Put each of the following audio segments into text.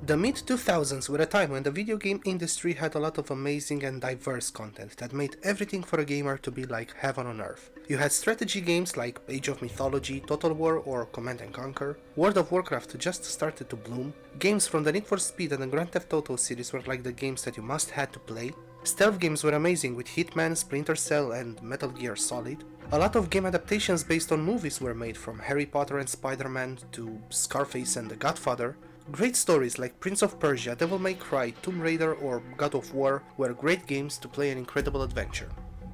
The mid-2000s were a time when the video game industry had a lot of amazing and diverse content that made everything for a gamer to be like heaven on earth. You had strategy games like Age of Mythology, Total War or Command & Conquer, World of Warcraft just started to bloom, games from the Need for Speed and the Grand Theft Auto series were like the games that you must had to play, stealth games were amazing with Hitman, Splinter Cell and Metal Gear Solid. A lot of game adaptations based on movies were made, from Harry Potter and Spider-Man to Scarface and The Godfather. Great stories like Prince of Persia, Devil May Cry, Tomb Raider or God of War were great games to play an incredible adventure.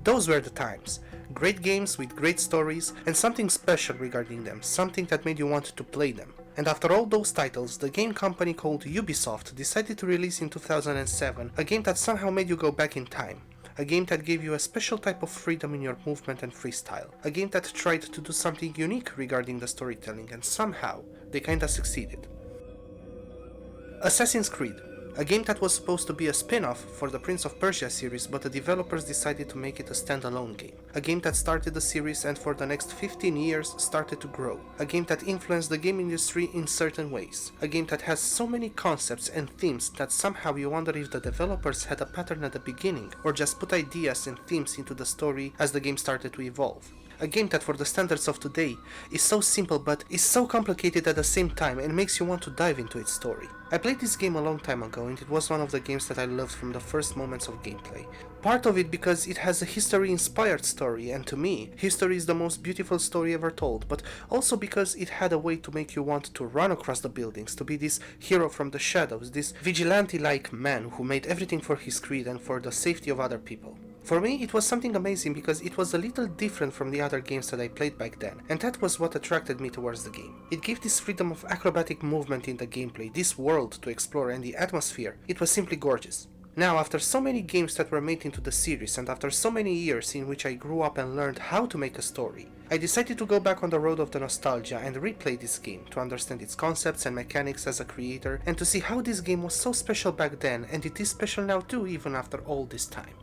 Those were the times. Great games with great stories and something special regarding them, something that made you want to play them. And after all those titles, the game company called Ubisoft decided to release in 2007 a game that somehow made you go back in time. A game that gave you a special type of freedom in your movement and freestyle. A game that tried to do something unique regarding the storytelling, and somehow they kinda succeeded. Assassin's Creed, a game that was supposed to be a spin-off for the Prince of Persia series, but the developers decided to make it a standalone game. A game that started the series and for the next 15 years started to grow. A game that influenced the game industry in certain ways. A game that has so many concepts and themes that somehow you wonder if the developers had a pattern at the beginning or just put ideas and themes into the story as the game started to evolve. A game that for the standards of today is so simple but is so complicated at the same time and makes you want to dive into its story. I played this game a long time ago and it was one of the games that I loved from the first moments of gameplay. Part of it because it has a history-inspired story, and to me, history is the most beautiful story ever told, but also because it had a way to make you want to run across the buildings, to be this hero from the shadows, this vigilante-like man who made everything for his creed and for the safety of other people. For me, it was something amazing because it was a little different from the other games that I played back then, and that was what attracted me towards the game. It gave this freedom of acrobatic movement in the gameplay, this world to explore, and the atmosphere. It was simply gorgeous. Now, after so many games that were made into the series, and after so many years in which I grew up and learned how to make a story, I decided to go back on the road of the nostalgia and replay this game to understand its concepts and mechanics as a creator, and to see how this game was so special back then, and it is special now too, even after all this time.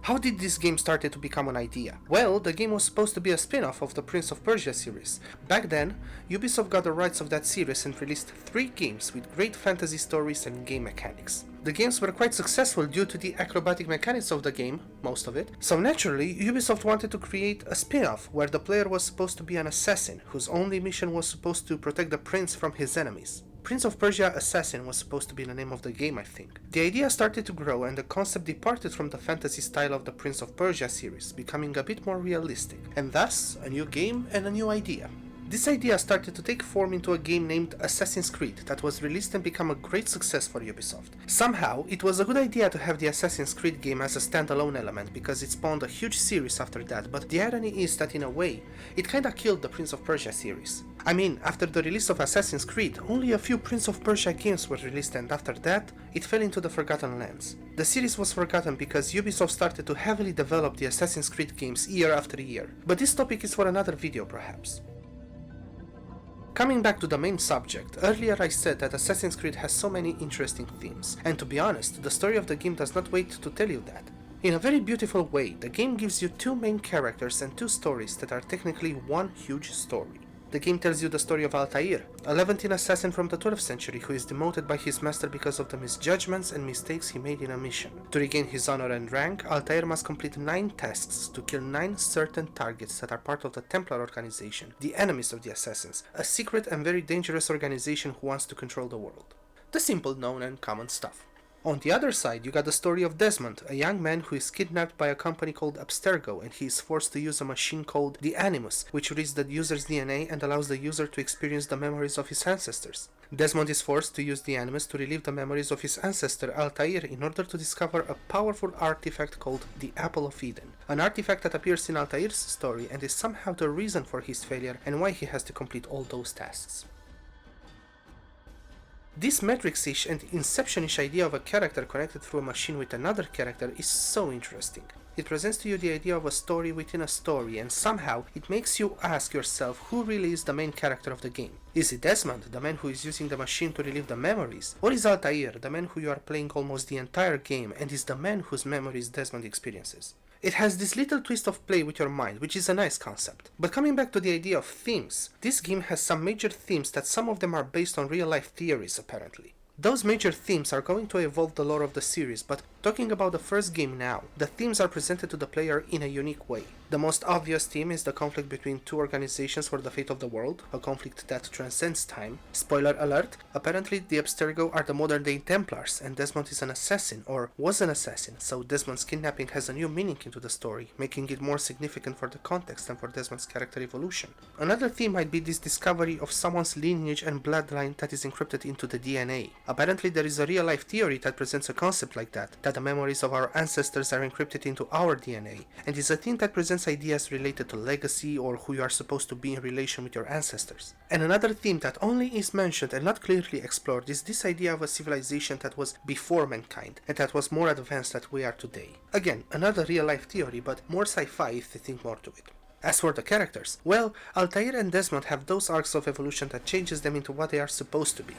How did this game start to become an idea? Well, the game was supposed to be a spin-off of the Prince of Persia series. Back then, Ubisoft got the rights of that series and released 3 games with great fantasy stories and game mechanics. The games were quite successful due to the acrobatic mechanics of the game, most of it, so naturally Ubisoft wanted to create a spin-off where the player was supposed to be an assassin whose only mission was supposed to protect the prince from his enemies. Prince of Persia Assassin was supposed to be the name of the game, I think. The idea started to grow and the concept departed from the fantasy style of the Prince of Persia series, becoming a bit more realistic, and thus a new game and a new idea. This idea started to take form into a game named Assassin's Creed that was released and became a great success for Ubisoft. Somehow, it was a good idea to have the Assassin's Creed game as a standalone element because it spawned a huge series after that, but the irony is that in a way, it kinda killed the Prince of Persia series. I mean, after the release of Assassin's Creed, only a few Prince of Persia games were released, and after that, it fell into the forgotten lands. The series was forgotten because Ubisoft started to heavily develop the Assassin's Creed games year after year, but this topic is for another video perhaps. Coming back to the main subject, earlier I said that Assassin's Creed has so many interesting themes, and to be honest, the story of the game does not wait to tell you that. In a very beautiful way, the game gives you 2 main characters and 2 stories that are technically one huge story. The game tells you the story of Altair, a Levantine assassin from the 12th century who is demoted by his master because of the misjudgments and mistakes he made in a mission. To regain his honor and rank, Altair must complete 9 tasks to kill 9 certain targets that are part of the Templar organization, the Enemies of the Assassins, a secret and very dangerous organization who wants to control the world. The simple, known and common stuff. On the other side, you got the story of Desmond, a young man who is kidnapped by a company called Abstergo, and he is forced to use a machine called the Animus, which reads the user's DNA and allows the user to experience the memories of his ancestors. Desmond is forced to use the Animus to relive the memories of his ancestor Altair in order to discover a powerful artifact called the Apple of Eden, an artifact that appears in Altair's story and is somehow the reason for his failure and why he has to complete all those tasks. This Matrix-ish and Inception-ish idea of a character connected through a machine with another character is so interesting. It presents to you the idea of a story within a story, and somehow it makes you ask yourself who really is the main character of the game. Is it Desmond, the man who is using the machine to relive the memories? Or is Altair, the man who you are playing almost the entire game and is the man whose memories Desmond experiences? It has this little twist of play with your mind, which is a nice concept. But coming back to the idea of themes, this game has some major themes that some of them are based on real-life theories apparently. Those major themes are going to evolve the lore of the series, but talking about the first game now, the themes are presented to the player in a unique way. The most obvious theme is the conflict between two organizations for the fate of the world, a conflict that transcends time. Spoiler alert, apparently the Abstergo are the modern day Templars, and Desmond is an assassin, or was an assassin, so Desmond's kidnapping has a new meaning into the story, making it more significant for the context and for Desmond's character evolution. Another theme might be this discovery of someone's lineage and bloodline that is encrypted into the DNA. Apparently there is a real-life theory that presents a concept like that the memories of our ancestors are encrypted into our DNA, and is a theme that presents ideas related to legacy or who you are supposed to be in relation with your ancestors. And another theme that only is mentioned and not clearly explored is this idea of a civilization that was before mankind, and that was more advanced than we are today. Again, another real-life theory, but more sci-fi if you think more to it. As for the characters, well, Altair and Desmond have those arcs of evolution that changes them into what they are supposed to be.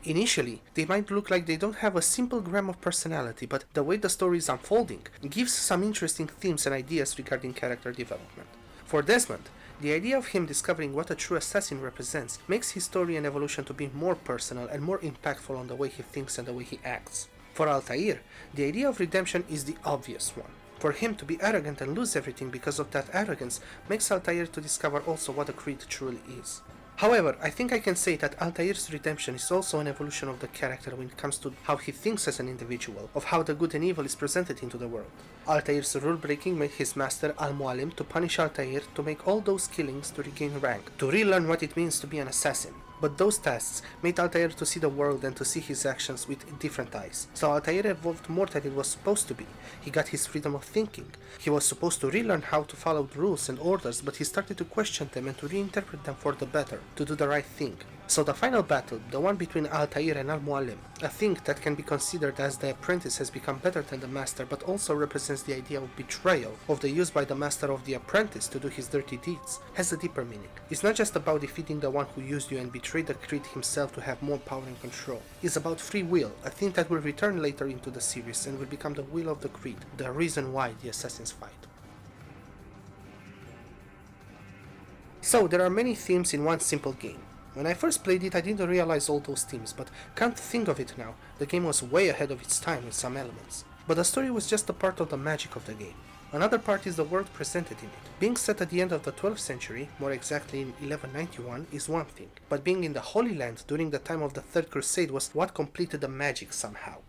Initially, they might look like they don't have a simple gram of personality, but the way the story is unfolding gives some interesting themes and ideas regarding character development. For Desmond, the idea of him discovering what a true assassin represents makes his story and evolution to be more personal and more impactful on the way he thinks and the way he acts. For Altair, the idea of redemption is the obvious one. For him to be arrogant and lose everything because of that arrogance makes Altair to discover also what a creed truly is. However, I think I can say that Altair's redemption is also an evolution of the character when it comes to how he thinks as an individual, of how the good and evil is presented into the world. Altair's rule-breaking made his master Al-Mualim to punish Altair to make all those killings to regain rank, to relearn what it means to be an assassin. But those tasks made Altair to see the world and to see his actions with different eyes. So Altair evolved more than it was supposed to be. He got his freedom of thinking. He was supposed to relearn how to follow the rules and orders, but he started to question them and to reinterpret them for the better, to do the right thing. So the final battle, the one between Altair and Al-Mualim, a thing that can be considered as the apprentice has become better than the master, but also represents the idea of betrayal, of the use by the master of the apprentice to do his dirty deeds, has a deeper meaning. It's not just about defeating the one who used you and betrayed the creed himself to have more power and control. It's about free will, a thing that will return later into the series and will become the will of the creed, the reason why the assassins fight. So there are many themes in one simple game. When I first played it, I didn't realize all those themes, but come to think of it now, the game was way ahead of its time in some elements. But the story was just a part of the magic of the game. Another part is the world presented in it. Being set at the end of the 12th century, more exactly in 1191, is one thing, but being in the Holy Land during the time of the Third Crusade was what completed the magic somehow.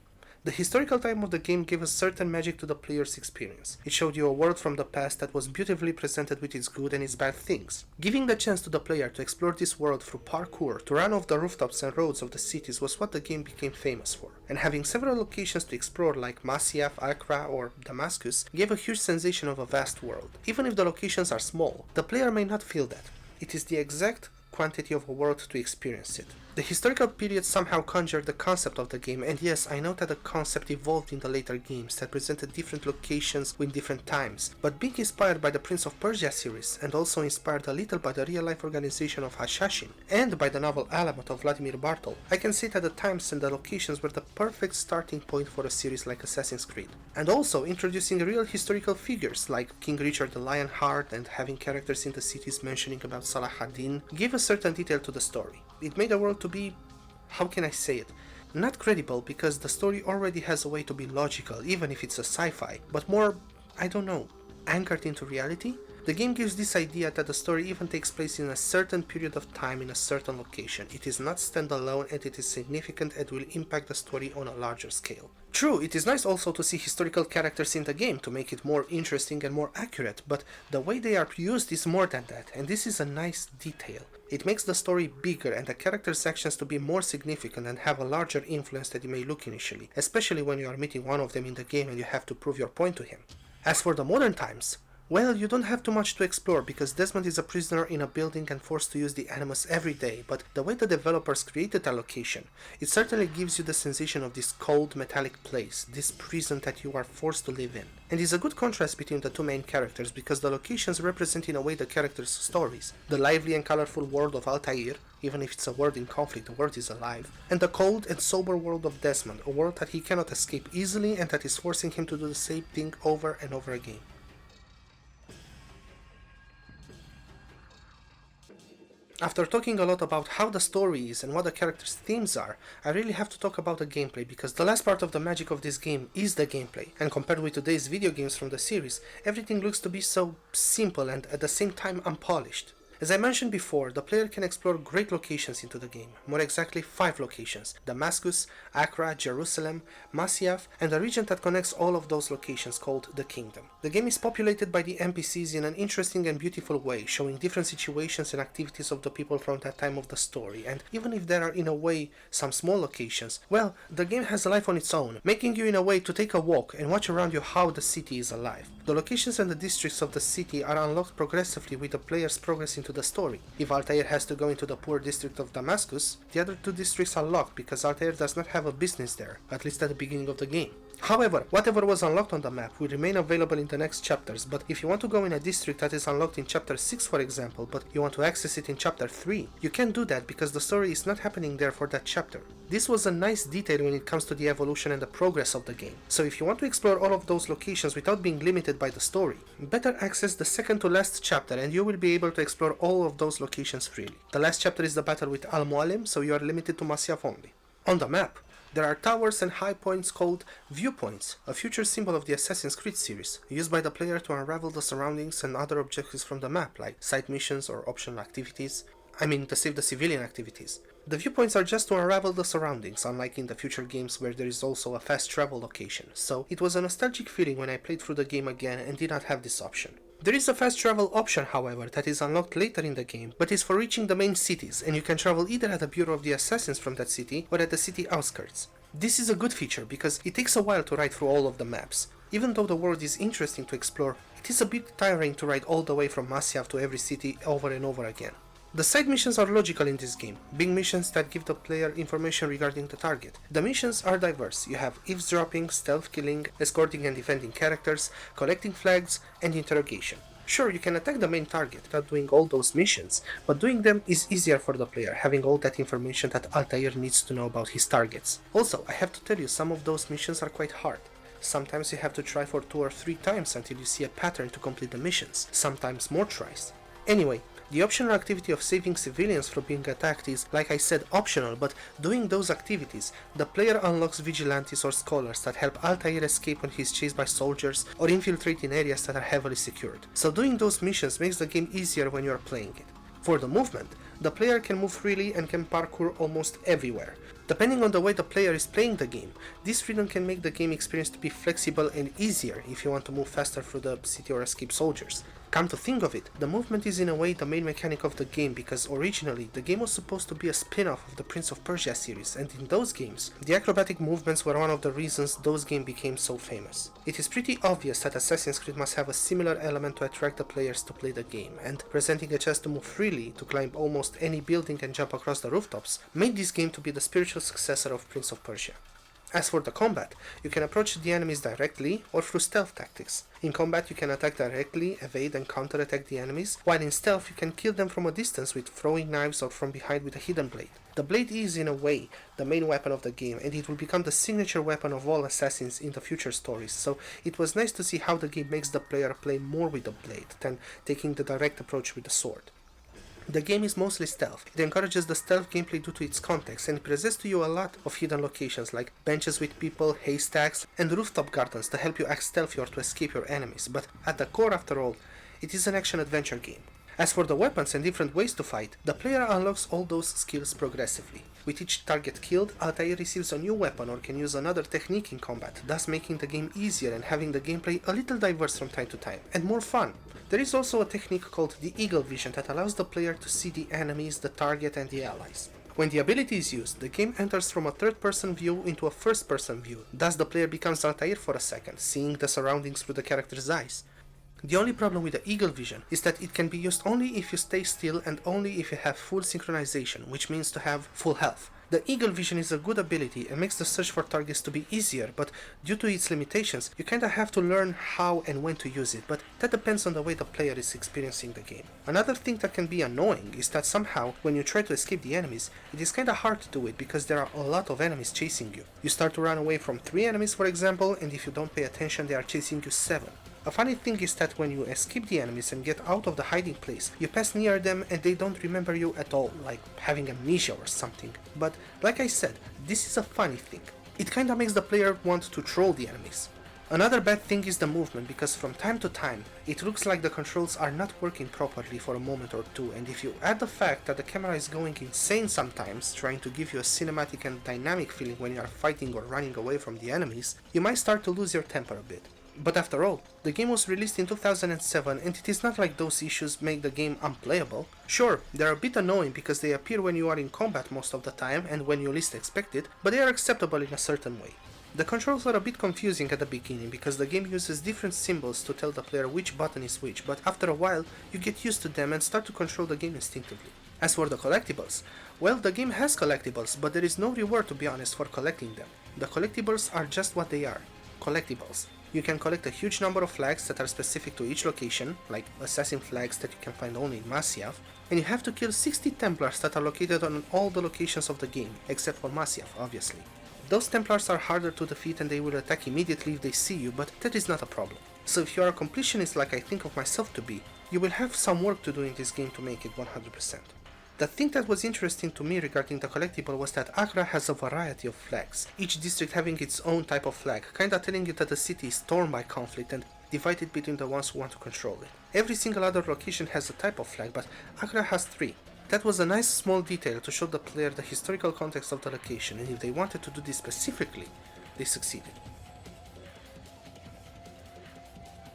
The historical time of the game gave a certain magic to the player's experience. It showed you a world from the past that was beautifully presented with its good and its bad things. Giving the chance to the player to explore this world through parkour, to run off the rooftops and roads of the cities was what the game became famous for. And having several locations to explore like Masyaf, Accra or Damascus gave a huge sensation of a vast world. Even if the locations are small, the player may not feel that. It is the exact quantity of a world to experience it. The historical period somehow conjured the concept of the game, and yes, I know that the concept evolved in the later games that presented different locations with different times, but being inspired by the Prince of Persia series, and also inspired a little by the real-life organization of Hashashin, and by the novel Alamut of Vladimir Bartol, I can say that the times and the locations were the perfect starting point for a series like Assassin's Creed. And also introducing real historical figures like King Richard the Lionheart and having characters in the cities mentioning about Salah ad-Din gave a certain detail to the story. It made the world to be, how can I say it, not credible because the story already has a way to be logical even if it's a sci-fi, but more, I don't know, anchored into reality? The game gives this idea that the story even takes place in a certain period of time in a certain location. It is not standalone and it is significant and will impact the story on a larger scale. True, it is nice also to see historical characters in the game to make it more interesting and more accurate, but the way they are used is more than that, and this is a nice detail. It makes the story bigger and the characters' actions to be more significant and have a larger influence than it may look initially, especially when you are meeting one of them in the game and you have to prove your point to him. As for the modern times, well, you don't have too much to explore because Desmond is a prisoner in a building and forced to use the Animus every day, but the way the developers created a location, it certainly gives you the sensation of this cold metallic place, this prison that you are forced to live in. And is a good contrast between the two main characters because the locations represent in a way the characters' stories. The lively and colorful world of Altair, even if it's a world in conflict, the world is alive, and the cold and sober world of Desmond, a world that he cannot escape easily and that is forcing him to do the same thing over and over again. After talking a lot about how the story is and what the characters' themes are, I really have to talk about the gameplay, because the last part of the magic of this game is the gameplay, and compared with today's video games from the series, everything looks to be so simple and at the same time unpolished. As I mentioned before, the player can explore great locations into the game, more exactly 5 locations: Damascus, Accra, Jerusalem, Masyaf, and a region that connects all of those locations called the Kingdom. The game is populated by the NPCs in an interesting and beautiful way, showing different situations and activities of the people from that time of the story, and even if there are in a way some small locations, well, the game has a life on its own, making you in a way to take a walk and watch around you how the city is alive. The locations and the districts of the city are unlocked progressively with the player's progress into the story. If Altair has to go into the poor district of Damascus, the other 2 districts are locked because Altair does not have a business there, at least at the beginning of the game. However, whatever was unlocked on the map will remain available in the next chapters, but if you want to go in a district that is unlocked in chapter 6 for example, but you want to access it in chapter 3, you can't do that because the story is not happening there for that chapter. This was a nice detail when it comes to the evolution and the progress of the game, so if you want to explore all of those locations without being limited by the story, better access the second to last chapter and you will be able to explore all of those locations freely. The last chapter is the battle with Al-Mualim, so you are limited to Masyaf only. On the map, there are towers and high points called viewpoints, a future symbol of the Assassin's Creed series, used by the player to unravel the surroundings and other objectives from the map, like side missions or optional activities. To save the civilian activities. The viewpoints are just to unravel the surroundings, unlike in the future games where there is also a fast travel location, so it was a nostalgic feeling when I played through the game again and did not have this option. There is a fast travel option, however, that is unlocked later in the game, but is for reaching the main cities, and you can travel either at the Bureau of the Assassins from that city, or at the city outskirts. This is a good feature, because it takes a while to ride through all of the maps. Even though the world is interesting to explore, it is a bit tiring to ride all the way from Masyaf to every city over and over again. The side missions are logical in this game, being missions that give the player information regarding the target. The missions are diverse. You have eavesdropping, stealth killing, escorting and defending characters, collecting flags, and interrogation. Sure, you can attack the main target without doing all those missions, but doing them is easier for the player, having all that information that Altair needs to know about his targets. Also, I have to tell you, some of those missions are quite hard. Sometimes you have to try for 2 or 3 times until you see a pattern to complete the missions, sometimes more tries. Anyway, the optional activity of saving civilians from being attacked is, like I said, optional, but doing those activities, the player unlocks vigilantes or scholars that help Altair escape when he is chased by soldiers or infiltrate in areas that are heavily secured. So doing those missions makes the game easier when you are playing it. For the movement, the player can move freely and can parkour almost everywhere. Depending on the way the player is playing the game, this freedom can make the game experience to be flexible and easier if you want to move faster through the city or escape soldiers. Come to think of it, the movement is in a way the main mechanic of the game, because originally the game was supposed to be a spin-off of the Prince of Persia series, and in those games, the acrobatic movements were one of the reasons those games became so famous. It is pretty obvious that Assassin's Creed must have a similar element to attract the players to play the game, and presenting a chance to move freely, to climb almost any building and jump across the rooftops, made this game to be the spiritual successor of Prince of Persia. As for the combat, you can approach the enemies directly or through stealth tactics. In combat you can attack directly, evade and counterattack the enemies, while in stealth you can kill them from a distance with throwing knives or from behind with a hidden blade. The blade is, in a way, the main weapon of the game, and it will become the signature weapon of all assassins in the future stories, so it was nice to see how the game makes the player play more with the blade than taking the direct approach with the sword. The game is mostly stealth. It encourages the stealth gameplay due to its context, and it presents to you a lot of hidden locations like benches with people, haystacks, and rooftop gardens to help you act stealthy or to escape your enemies, but at the core, after all, it is an action-adventure game. As for the weapons and different ways to fight, the player unlocks all those skills progressively. With each target killed, Altair receives a new weapon or can use another technique in combat, thus making the game easier and having the gameplay a little diverse from time to time, and more fun. There is also a technique called the Eagle Vision that allows the player to see the enemies, the target, and the allies. When the ability is used, the game enters from a third-person view into a first-person view, thus the player becomes Altair for a second, seeing the surroundings through the character's eyes. The only problem with the Eagle Vision is that it can be used only if you stay still and only if you have full synchronization, which means to have full health. The Eagle Vision is a good ability and makes the search for targets to be easier, but due to its limitations, you kinda have to learn how and when to use it, but that depends on the way the player is experiencing the game. Another thing that can be annoying is that somehow, when you try to escape the enemies, it is kinda hard to do it because there are a lot of enemies chasing you. You start to run away from 3 enemies for example, and if you don't pay attention they are chasing you 7. A funny thing is that when you escape the enemies and get out of the hiding place, you pass near them and they don't remember you at all, like having amnesia or something. But like I said, this is a funny thing. It kinda makes the player want to troll the enemies. Another bad thing is the movement, because from time to time it looks like the controls are not working properly for a moment or two, and if you add the fact that the camera is going insane sometimes, trying to give you a cinematic and dynamic feeling when you are fighting or running away from the enemies, you might start to lose your temper a bit. But after all, the game was released in 2007 and it is not like those issues make the game unplayable. Sure, they are a bit annoying because they appear when you are in combat most of the time and when you least expect it, but they are acceptable in a certain way. The controls are a bit confusing at the beginning because the game uses different symbols to tell the player which button is which, but after a while you get used to them and start to control the game instinctively. As for the collectibles, well, the game has collectibles, but there is no reward, to be honest, for collecting them. The collectibles are just what they are, collectibles. You can collect a huge number of flags that are specific to each location, like assassin flags that you can find only in Masyaf, and you have to kill 60 Templars that are located on all the locations of the game, except for Masyaf, obviously. Those Templars are harder to defeat and they will attack immediately if they see you, but that is not a problem. So if you are a completionist like I think of myself to be, you will have some work to do in this game to make it 100%. The thing that was interesting to me regarding the collectible was that Agra has a variety of flags, each district having its own type of flag, kinda telling you that the city is torn by conflict and divided between the ones who want to control it. Every single other location has a type of flag, but Agra has 3. That was a nice small detail to show the player the historical context of the location, and if they wanted to do this specifically, they succeeded.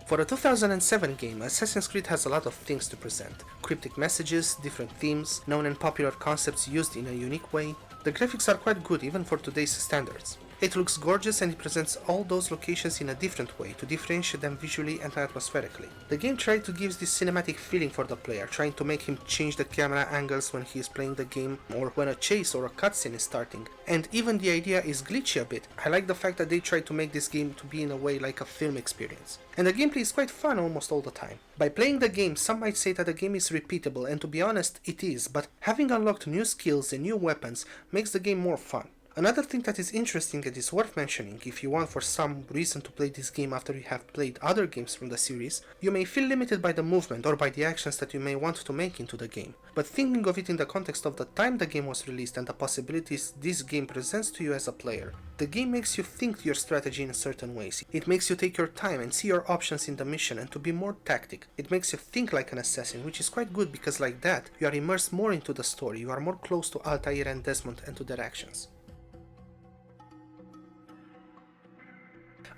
For a 2007 game, Assassin's Creed has a lot of things to present. Cryptic messages, different themes, known and popular concepts used in a unique way. The graphics are quite good even for today's standards. It looks gorgeous and it presents all those locations in a different way to differentiate them visually and atmospherically. The game tried to give this cinematic feeling for the player, trying to make him change the camera angles when he is playing the game or when a chase or a cutscene is starting. And even the idea is glitchy a bit. I like the fact that they tried to make this game to be in a way like a film experience. And the gameplay is quite fun almost all the time. By playing the game, some might say that the game is repeatable, and to be honest, it is, but having unlocked new skills and new weapons makes the game more fun. Another thing that is interesting and is worth mentioning, if you want for some reason to play this game after you have played other games from the series, you may feel limited by the movement or by the actions that you may want to make into the game. But thinking of it in the context of the time the game was released and the possibilities this game presents to you as a player, the game makes you think your strategy in certain ways. It makes you take your time and see your options in the mission and to be more tactic. It makes you think like an assassin, which is quite good because like that, you are immersed more into the story, you are more close to Altair and Desmond and to their actions.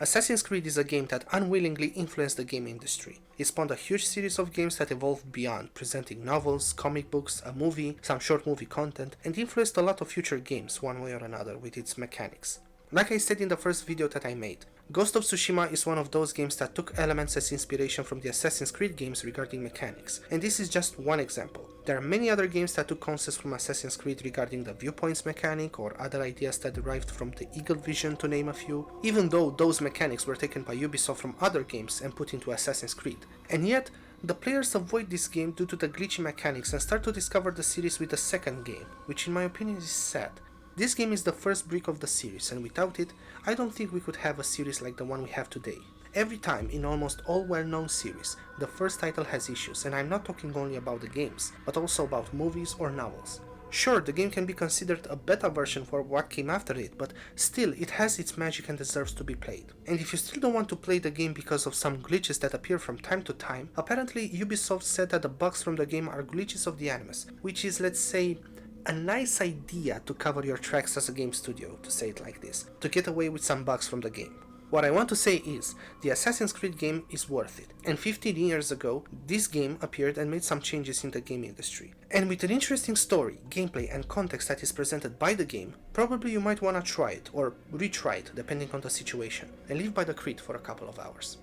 Assassin's Creed is a game that unwillingly influenced the game industry. It spawned a huge series of games that evolved beyond, presenting novels, comic books, a movie, some short movie content, and influenced a lot of future games one way or another with its mechanics. Like I said in the first video that I made, Ghost of Tsushima is one of those games that took elements as inspiration from the Assassin's Creed games regarding mechanics, and this is just one example. There are many other games that took concepts from Assassin's Creed regarding the viewpoints mechanic or other ideas that derived from the Eagle Vision, to name a few, even though those mechanics were taken by Ubisoft from other games and put into Assassin's Creed. And yet, the players avoid this game due to the glitchy mechanics and start to discover the series with the second game, which in my opinion is sad. This game is the first brick of the series, and without it, I don't think we could have a series like the one we have today. Every time, in almost all well-known series, the first title has issues, and I'm not talking only about the games, but also about movies or novels. Sure, the game can be considered a beta version for what came after it, but still, it has its magic and deserves to be played. And if you still don't want to play the game because of some glitches that appear from time to time, apparently Ubisoft said that the bugs from the game are glitches of the Animus, which is, let's say, a nice idea to cover your tracks as a game studio, to say it like this, to get away with some bugs from the game. What I want to say is, the Assassin's Creed game is worth it, and 15 years ago, this game appeared and made some changes in the game industry. And with an interesting story, gameplay and context that is presented by the game, probably you might wanna try it, or retry it, depending on the situation, and live by the creed for a couple of hours.